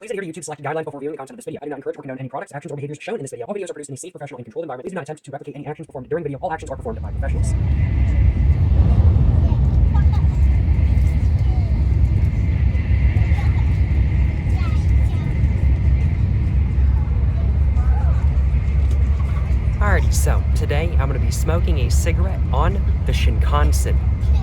Please adhere to YouTube's selected guidelines before viewing the content of this video. I do not encourage or condone any products, actions, or behaviors shown in this video. All videos are produced in a safe, professional, and controlled environment. Please do not attempt to replicate any actions performed during the video. All actions are performed by professionals. Alrighty, so today I'm going to be smoking a cigarette on the Shinkansen.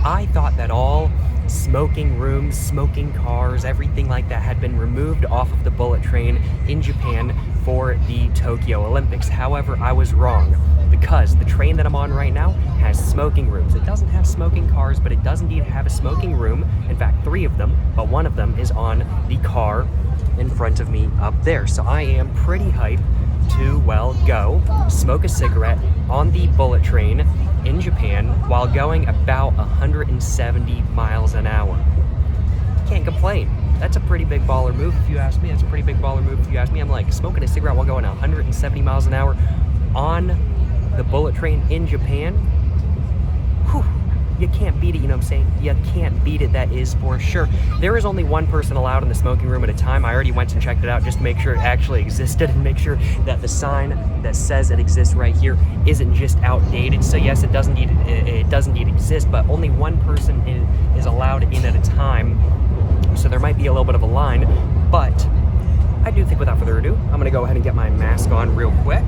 I thought that all smoking rooms, smoking cars, everything like that had been removed off of the bullet train in Japan for the Tokyo Olympics. However, I was wrong, because the train that I'm on right now has smoking rooms. It doesn't have smoking cars, but it does indeed have a smoking room. In fact, 3 of them, but one of them is on the car in front of me up there. So I am pretty hyped to, well, go smoke a cigarette on the bullet train in Japan while going about 170 miles an hour. Can't complain. That's a pretty big baller move if you ask me. That's a pretty big baller move if you ask me. I'm like, smoking a cigarette while going 170 miles an hour on the bullet train in Japan. Whew. You can't beat it, you know what I'm saying? You can't beat it, that is for sure. There is only one person allowed in the smoking room at a time. I already went and checked it out just to make sure it actually existed and make sure that the sign that says it exists right here isn't just outdated. So yes, it does indeed exist, but only one person is allowed in at a time. So there might be a little bit of a line, but I do think without further ado, I'm gonna go ahead and get my mask on real quick.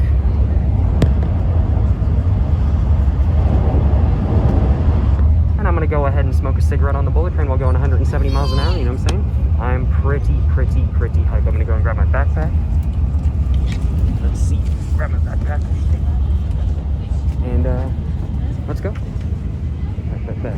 I'm gonna go ahead and smoke a cigarette on the bullet train while going 170 miles an hour, you know what I'm saying? I'm pretty hyped. I'm gonna go and grab my backpack. Let's see, grab my backpack. And let's go. Back.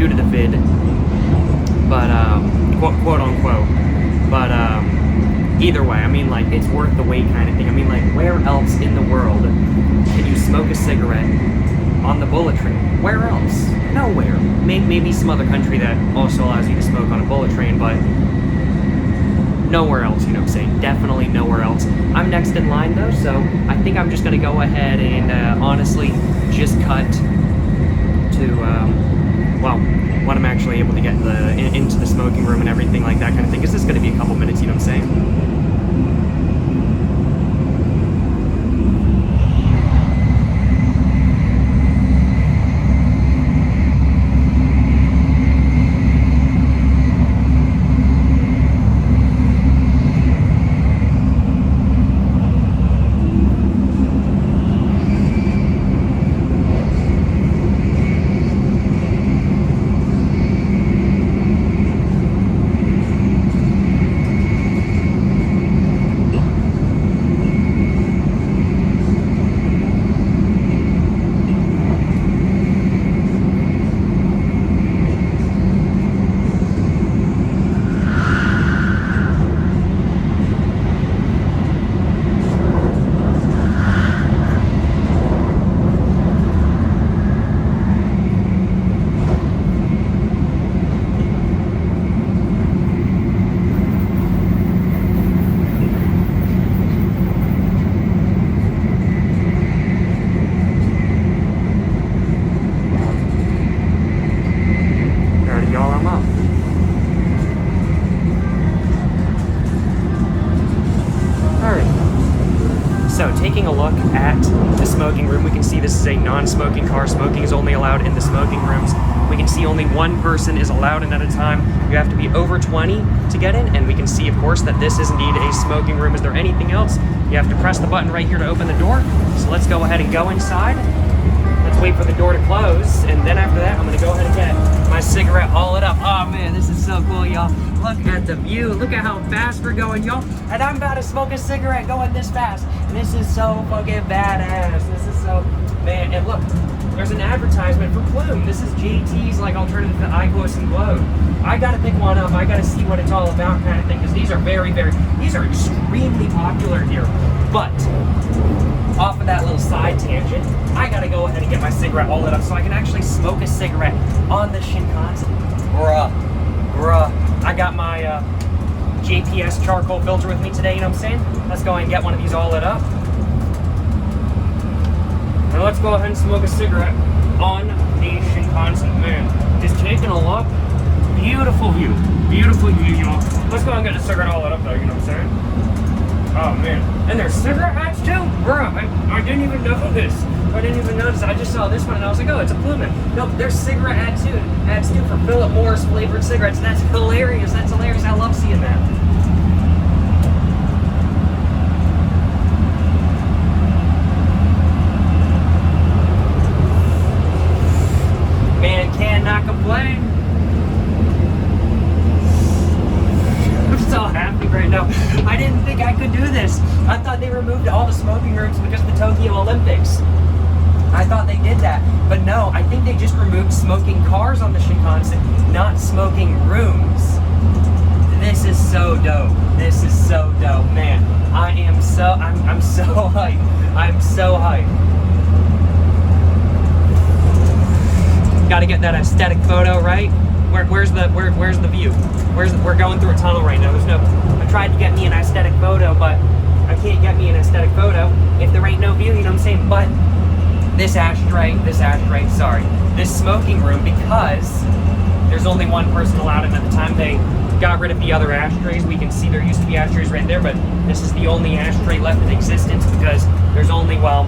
due to the vid, but quote unquote. But either way, I mean, like, it's worth the wait kind of thing. I mean, like, where else in the world can you smoke a cigarette on the bullet train? Where else? Nowhere. Maybe some other country that also allows you to smoke on a bullet train, but nowhere else, you know what I'm saying? Definitely nowhere else. I'm next in line though, so I think I'm just gonna go ahead and honestly just cut to, well, when I'm actually able to get into the smoking room and everything like that kind of thing, because this is gonna be a couple minutes, you know what I'm saying? So taking a look at the smoking room, we can see this is a non-smoking car. Smoking is only allowed in the smoking rooms. We can see only one person is allowed in at a time. You have to be over 20 to get in, and we can see, of course, that this is indeed a smoking room. Is there anything else? You have to press the button right here to open the door. So let's go ahead and go inside. Let's wait for the door to close, and then after that, I'm gonna go ahead and get my cigarette, all it up. Oh man, this is so cool, y'all. Look at the view. Look at how fast we're going, y'all. And I'm about to smoke a cigarette going this fast. And this is so fucking badass. This is so, man. And look, there's an advertisement for Plume. This is JT's like alternative to IQOS and Glow. I gotta pick one up. I gotta see what it's all about kind of thing, because these are these are extremely popular here. But off of that little side tangent, I gotta go ahead and get my cigarette all lit up so I can actually smoke a cigarette on the Shinkansen. Bruh. I got my JPS charcoal filter with me today, you know what I'm saying? Let's go ahead and get one of these all lit up. And let's go ahead and smoke a cigarette on the Shinkansen. Man, just taking a look. Beautiful view, y'all. Let's go ahead and get the cigarette all lit up though, you know what I'm saying? Oh man, and there's cigarette hats too? Bruh, I didn't even know this. I didn't even notice. I just saw this one and I was like, oh, it's a Plume. Nope, there's cigarette hats too for Philip Morris flavored cigarettes. That's hilarious. That's hilarious. I love seeing that. Man, cannot complain. I'm so happy right now. I didn't think I could do this. I thought they removed all the smoking rooms because of the Tokyo Olympics. I thought they did that, but no, I think they just removed smoking cars on the Shinkansen, not smoking rooms. This is so dope. This is so dope, man. I'm so hyped. I'm so hyped. Got to get that aesthetic photo, right? Where's the view? We're going through a tunnel right now. I tried to get me an aesthetic photo, but I can't get me an aesthetic photo if there ain't no view, you know what I'm saying? But this smoking room, because there's only one person allowed in at the time. They got rid of the other ashtrays. We can see there used to be ashtrays right there, but this is the only ashtray left in existence because there's only, well,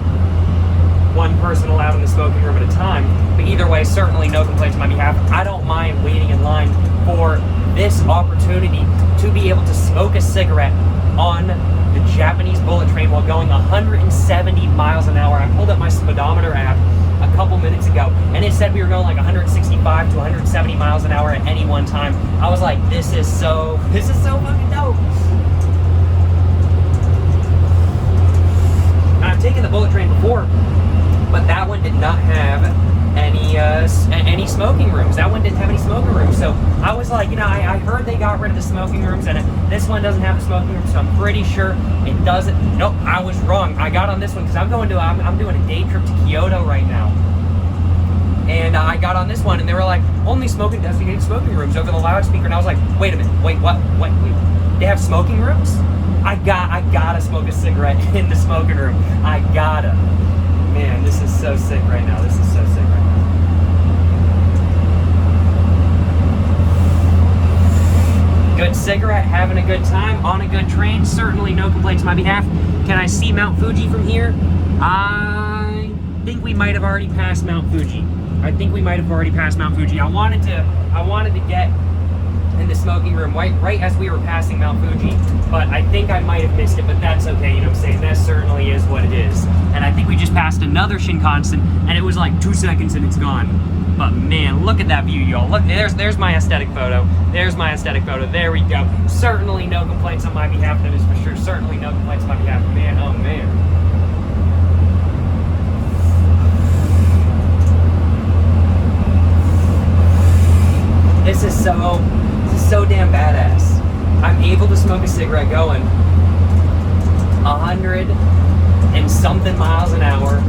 one person allowed in the smoking room at a time. But either way, certainly no complaints on my behalf. I don't mind waiting in line for this opportunity to be able to smoke a cigarette on the Japanese bullet train while going 170 miles an hour. I pulled up my speedometer app a couple minutes ago, and it said we were going like 165 to 170 miles an hour at any one time. I was like, this is so fucking dope. And I've taken the bullet train before, but that one did not have any any smoking rooms. That one didn't have any smoking rooms. So I was like, you know, I heard they got rid of the smoking rooms, and this one doesn't have the smoking room, so I'm pretty sure it doesn't. Nope, I was wrong. I got on this one because I'm doing a day trip to Kyoto right now. And I got on this one, and they were like, only smoking designated smoking rooms over the loudspeaker. And I was like, wait a minute, wait, what? Wait, they have smoking rooms? I gotta smoke a cigarette in the smoking room. I gotta. Man, this is so sick right now. This is so sick right now. Good cigarette, having a good time, on a good train. Certainly no complaints on my behalf. Can I see Mount Fuji from here? I think we might have already passed Mount Fuji. I wanted to get in the smoking room right as we were passing Mount Fuji, but I think I might have missed it, but that's okay, you know what I'm saying? That certainly is what it is. And I think we just passed another Shinkansen, and it was like 2 seconds and it's gone. But man, look at that view, y'all. Look, there's my aesthetic photo. There's my aesthetic photo. There we go. Certainly no complaints on my behalf, that is for sure. Certainly no complaints on my behalf. Man, oh man. This is so damn badass. I'm able to smoke a cigarette going 100 and something miles an hour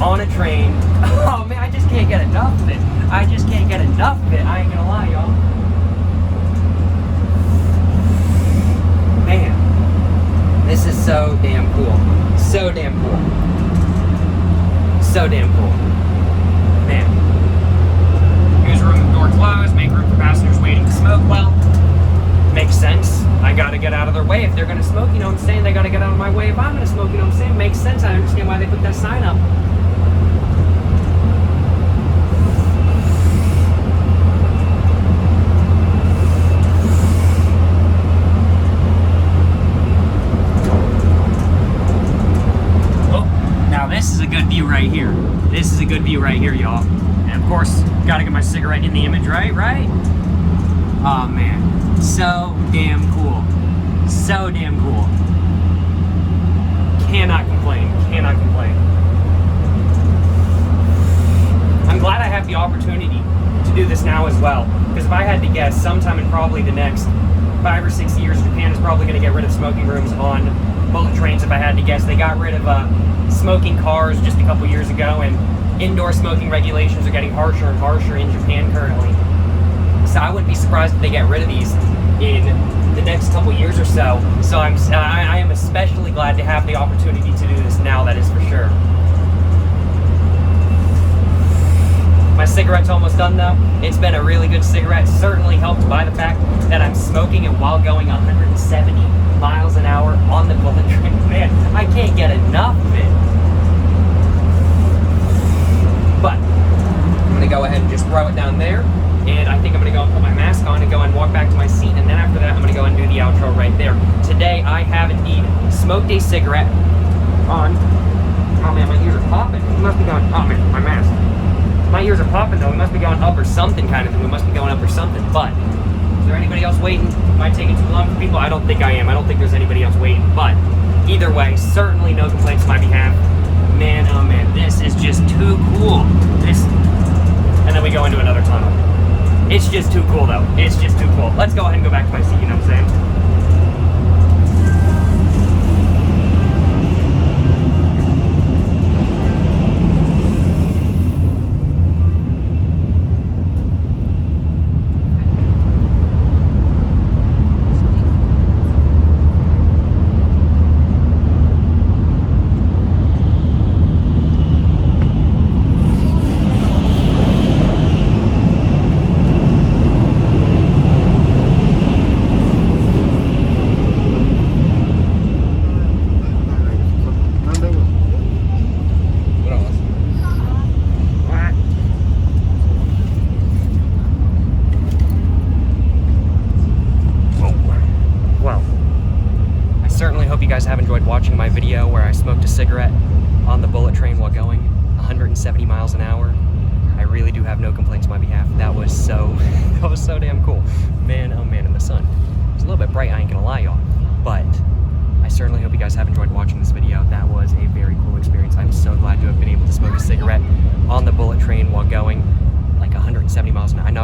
on a train. Oh man, I just can't get enough of it. I ain't gonna lie, y'all. Man, this is so damn cool. So damn cool. Man. Here's room with door closed, make room for passengers waiting to smoke. Well, makes sense. I gotta get out of their way. If they're gonna smoke, you know what I'm saying? They gotta get out of my way if I'm gonna smoke, you know what I'm saying? Makes sense. I understand why they put that sign up. Oh, now this is a good view right here. Y'all. And of course, gotta get my cigarette in the image, right? Oh man, so damn cool. Cannot complain. I'm glad I have the opportunity to do this now as well, because if I had to guess, sometime in probably the next 5 or 6 years, Japan is probably going to get rid of smoking rooms on bullet trains. If I had to guess, they got rid of smoking cars just a couple years ago, and indoor smoking regulations are getting harsher and harsher in Japan currently. So I wouldn't be surprised if they get rid of these in the next couple years or so. So I am especially glad to have the opportunity to do this now, that is for sure. My cigarette's almost done though. It's been a really good cigarette, certainly helped by the fact that I'm smoking it while going 170 miles an hour on the bullet train. Man, I can't get enough of it. But I'm gonna go ahead and just throw it down there, and I think I'm gonna go and put my mask on and go and walk back to my seat, and then after that I'm gonna go and do the outro right there. Today I have indeed smoked a cigarette on. Oh man, my ears are popping. We must be going. Oh man, my mask. My ears are popping though. We must be going up or something kind of thing. But is there anybody else waiting? Am I taking too long for people? I don't think I am. I don't think there's anybody else waiting. But either way, certainly no complaints on my behalf. Man, oh man, this is just too cool. And then we go into another tunnel. It's just too cool though. Let's go ahead and go back to my seat, you know what I'm saying? Have enjoyed watching my video where I smoked a cigarette on the bullet train while going 170 miles an hour. I really do have no complaints on my behalf. That was so damn cool. Man, oh man, in the sun. It's a little bit bright, I ain't gonna lie, y'all. But I certainly hope you guys have enjoyed watching this video. That was a very cool experience. I'm so glad to have been able to smoke a cigarette on the bullet train while going like 100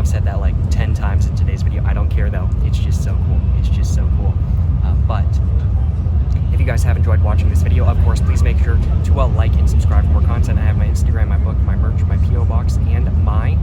I've said that like 10 times in today's video. I don't care though. It's just so cool. It's just so cool. But if you guys have enjoyed watching this video, of course, please make sure to like and subscribe for more content. I have my Instagram, my book, my merch, my P.O. box, and my